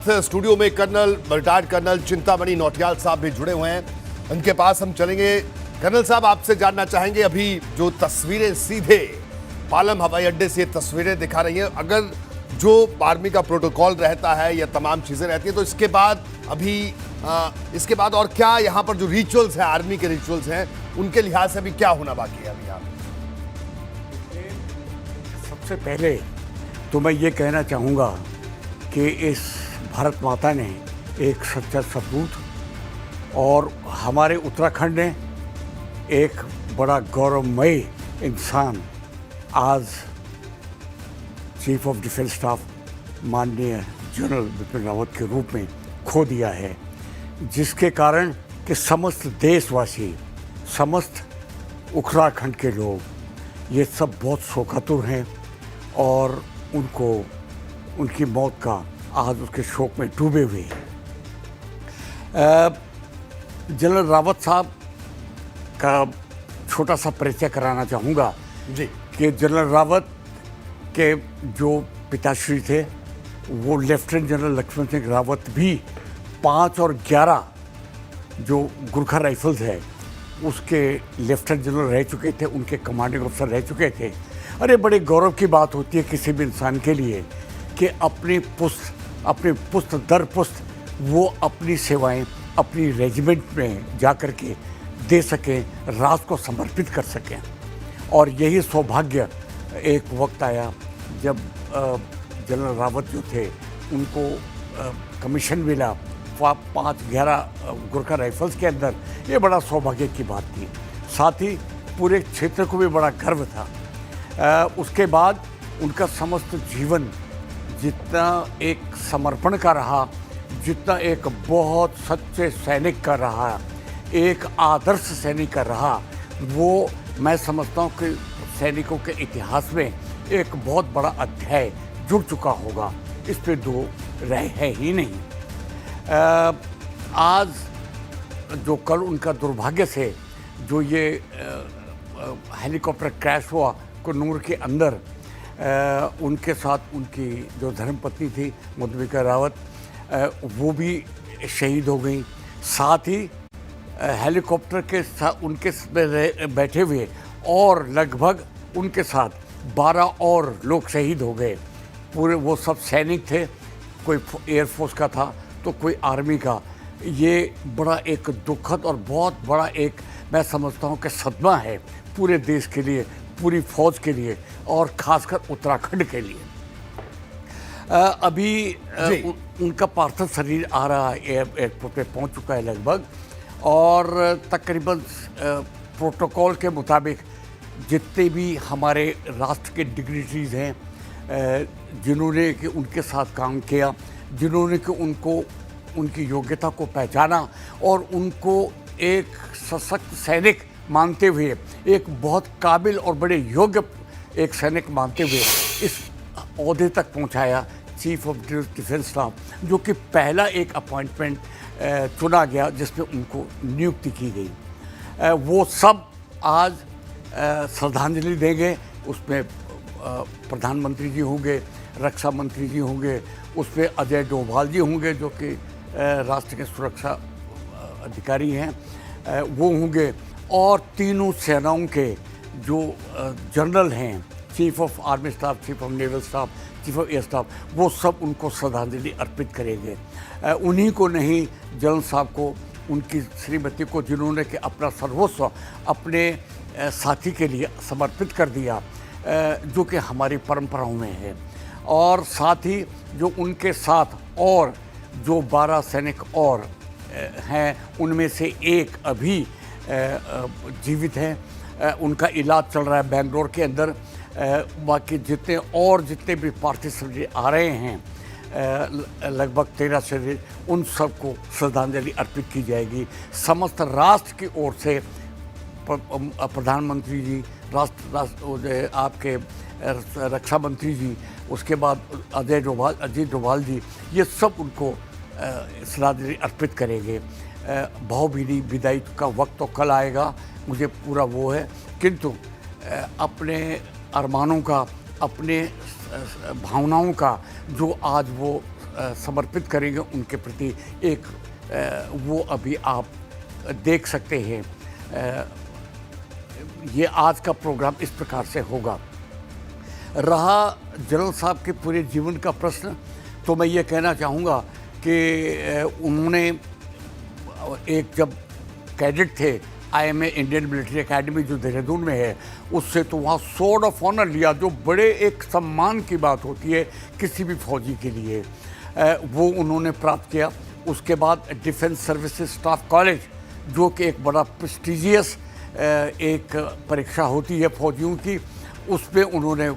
Studio में colonel retired colonel Chintamani Nautiyal साहब भी जुड़े हुए हैं। उनके पास हम चलेंगे। कर्नल साहब, आपसे जानना चाहेंगे, अभी जो तस्वीरें सीधे पालम हवाई अड्डे से तस्वीरें दिखा रही हैं, अगर जो आर्मी का प्रोटोकॉल रहता है या तमाम चीजें रहती हैं, तो इसके बाद अभी इसके बाद और क्या यहाँ पर जो रिचुअल्स हैं, आर्मी के रिचुअल्स हैं, उनके लिहाज से अभी क्या होना बाकी है? अभी यहाँ सबसे पहले तो मैं ये कहना चाहूँगा कि इस भारत माता ने एक सच्चा सपूत और हमारे उत्तराखंड ने एक बड़ा गौरवमय इंसान आज चीफ ऑफ डिफेंस स्टाफ माननीय जनरल बिपिन रावत के रूप में खो दिया है, जिसके कारण कि समस्त देशवासी, समस्त उत्तराखंड के लोग ये सब बहुत शोकातुर हैं और उनकी मौत का आज उसके शोक में डूबे हुए हैं। जनरल रावत साहब का छोटा सा परिचय कराना चाहूँगा जी कि जनरल रावत के जो पिताश्री थे वो लेफ्टिनेंट जनरल लक्ष्मण सिंह रावत भी 5 और 11 जो गुरखा राइफल्स है उसके लेफ्टिनेंट जनरल रह चुके थे, उनके कमांडिंग ऑफिसर रह चुके थे। अरे बड़े गौरव की बात होती है किसी भी इंसान के लिए कि अपनी पुस्त दर पुस्त वो अपनी सेवाएं अपनी रेजिमेंट में जा कर के दे सकें, राष्ट्र को समर्पित कर सकें। और यही सौभाग्य एक वक्त आया जब जनरल रावत जो थे उनको कमीशन मिला 5-11 गुरखा राइफल्स के अंदर। ये बड़ा सौभाग्य की बात थी, साथ ही पूरे क्षेत्र को भी बड़ा गर्व था। उसके बाद उनका समस्त जीवन जितना एक समर्पण का रहा, जितना एक बहुत सच्चे सैनिक का रहा, एक आदर्श सैनिक का रहा, वो मैं समझता हूँ कि सैनिकों के इतिहास में एक बहुत बड़ा अध्याय जुड़ चुका होगा, इस पे दो राय है ही नहीं। आज जो कल उनका दुर्भाग्य से जो ये हेलीकॉप्टर क्रैश हुआ कुन्नूर के अंदर, उनके साथ उनकी जो धर्मपत्नी थी मधुमिका रावत, वो भी शहीद हो गई। साथ ही हेलीकॉप्टर के साथ उनके बैठे हुए और लगभग उनके साथ 12 और लोग शहीद हो गए। पूरे वो सब सैनिक थे, कोई एयरफोर्स का था तो कोई आर्मी का। ये बड़ा एक दुखद और बहुत बड़ा एक मैं समझता हूँ कि सदमा है पूरे देश के लिए, पूरी फौज के लिए और ख़ासकर उत्तराखंड के लिए। अभी उनका पार्थिव शरीर आ रहा है, एयरपोर्ट पे पहुंच चुका है लगभग, और तकरीबन प्रोटोकॉल के मुताबिक जितने भी हमारे राष्ट्र के डिग्निटरीज हैं, जिन्होंने कि उनके साथ काम किया, जिन्होंने कि उनकी योग्यता को पहचाना और उनको एक सशक्त सैनिक मानते हुए, एक बहुत काबिल और बड़े योग्य एक सैनिक मानते हुए इस ओहदे तक पहुंचाया चीफ ऑफ डिफेंस स्टाफ, जो कि पहला एक अपॉइंटमेंट चुना गया जिसमें उनको नियुक्ति की गई। वो सब आज श्रद्धांजलि देंगे। उसमें प्रधानमंत्री जी होंगे, रक्षा मंत्री जी होंगे, उसमें अजय डोभाल जी होंगे जो कि राष्ट्र के सुरक्षा अधिकारी हैं, वो होंगे, और तीनों सेनाओं के जो जनरल हैं, chief of army staff, chief of naval staff, chief of air staff, वो सब उनको श्रद्धांजलि अर्पित करेंगे। उन्हीं को नहीं, जनरल साहब को, उनकी श्रीमती को, जिन्होंने कि अपना सर्वस्व अपने साथी के लिए समर्पित कर दिया, जो कि हमारी परंपराओं में है। और साथ ही जो उनके साथ और जो 12 सैनिक और हैं, उनमें से एक अभी जीवित हैं, उनका इलाज चल रहा है बेंगलोर के अंदर। बाकी जितने भी पार्थिव शरीर आ रहे हैं, लगभग 13 शरीर, उन सबको श्रद्धांजलि अर्पित की जाएगी। समस्त राष्ट्र की ओर से प्रधानमंत्री जी, आपके रक्षा मंत्री जी, उसके बाद अजीत डोभाल जी, ये सब उनको श्रद्धांजलि अर्पित करेंगे। भावभीनी विदाई का वक्त तो कल आएगा, मुझे पूरा वो है, किंतु अपने अरमानों का, अपने भावनाओं का जो आज वो समर्पित करेंगे उनके प्रति एक वो अभी आप देख सकते हैं। ये आज का प्रोग्राम इस प्रकार से होगा। रहा जनरल साहब के पूरे जीवन का प्रश्न, तो मैं ये कहना चाहूँगा कि उन्होंने एक जब कैडेट थे IMA इंडियन मिलिट्री एकेडमी जो देहरादून में है, उससे तो वहाँ स्वॉर्ड ऑफ ऑनर लिया, जो बड़े एक सम्मान की बात होती है किसी भी फौजी के लिए, वो उन्होंने प्राप्त किया। उसके बाद डिफेंस सर्विसेज स्टाफ कॉलेज, जो कि एक बड़ा प्रेस्टिजियस एक परीक्षा होती है फौजियों की, उसमें उन्होंने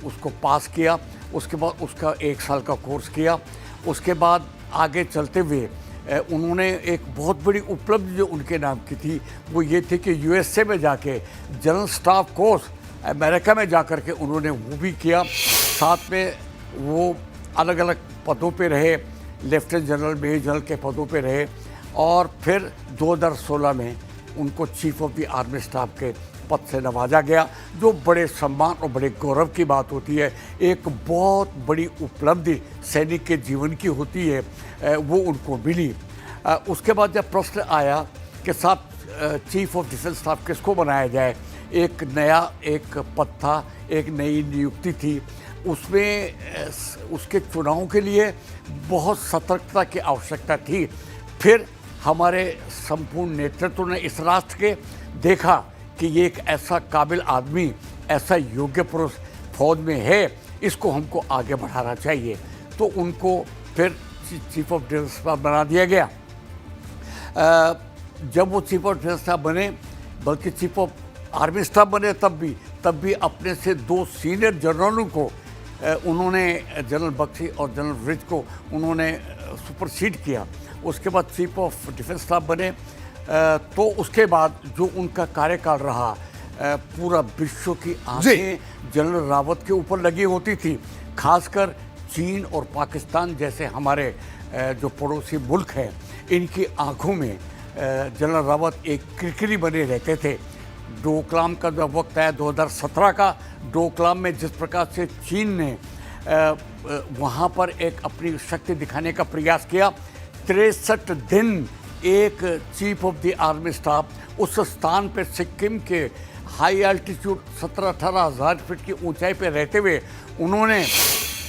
उसको पास किया। उसके बाद उसका 1 साल का कोर्स किया। उसके बाद आगे चलते हुए उन्होंने एक बहुत बड़ी उपलब्धि जो उनके नाम की थी वो ये थी कि USA में जाके जनरल स्टाफ कोर्स अमेरिका में जाकर के उन्होंने वो भी किया। साथ में वो अलग अलग पदों पे रहे, लेफ्टिनेंट जनरल, मेजर जनरल के पदों पे रहे, और फिर 2016 में उनको chief of the army staff के पद से नवाजा गया, जो बड़े सम्मान और बड़े गौरव की बात होती है। एक बहुत बड़ी उपलब्धि सैनिक के जीवन की होती है, वो उनको मिली। उसके बाद जब प्रश्न आया कि साहब चीफ ऑफ डिफेंस स्टाफ किसको बनाया जाए, एक नया एक पद था, एक नई नियुक्ति थी, उसमें उसके चुनाव के लिए बहुत सतर्कता की आवश्यकता थी। फिर हमारे संपूर्ण नेतृत्व ने इस राष्ट्र के देखा कि ये एक ऐसा काबिल आदमी, ऐसा योग्य पुरुष फौज में है, इसको हमको आगे बढ़ाना चाहिए, तो उनको फिर चीफ ऑफ डिफेंस स्टाफ बना दिया गया। जब वो चीफ ऑफ डिफेंस स्टाफ बने, बल्कि चीफ ऑफ आर्मी स्टाफ बने, तब भी अपने से 2 सीनियर जनरलों को उन्होंने, जनरल बख्शी और जनरल रिच को उन्होंने सुपरसीड किया। उसके बाद चीफ ऑफ डिफेंस स्टाफ बने, तो उसके बाद जो उनका कार्यकाल रहा, पूरा विश्व की आंखें जनरल रावत के ऊपर लगी होती थी। खासकर चीन और पाकिस्तान जैसे हमारे जो पड़ोसी मुल्क हैं, इनकी आंखों में जनरल रावत एक किरकिरी बने रहते थे। डोकलाम का जब वक्त आया 2017 का, डोकलाम में जिस प्रकार से चीन ने वहाँ पर एक अपनी शक्ति दिखाने का प्रयास किया, 63 दिन एक chief of the army staff उस स्थान पे, सिक्किम के हाई एल्टीट्यूड 17-18 हज़ार फीट की ऊंचाई पे रहते हुए उन्होंने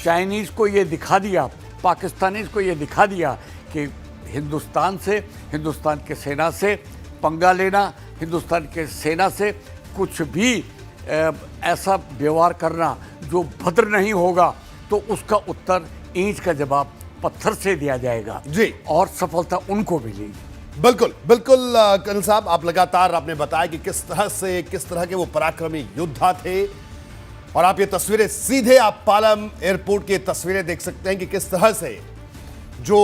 चाइनीज़ को ये दिखा दिया, पाकिस्तानीज़ को ये दिखा दिया कि हिंदुस्तान से, हिंदुस्तान के सेना से पंगा लेना, हिंदुस्तान के सेना से कुछ भी ऐसा व्यवहार करना जो भद्र नहीं होगा, तो उसका उत्तर ईंट का जवाब पत्थर से दिया जाएगा जी। और सफलता उनको मिली। बिल्कुल बिल्कुल कर्नल साहब, आप लगातार आपने बताया कि किस तरह के वो पराक्रमी योद्धा थे, और आप ये तस्वीरें सीधे आप पालम एयरपोर्ट की तस्वीरें देख सकते हैं कि किस तरह से जो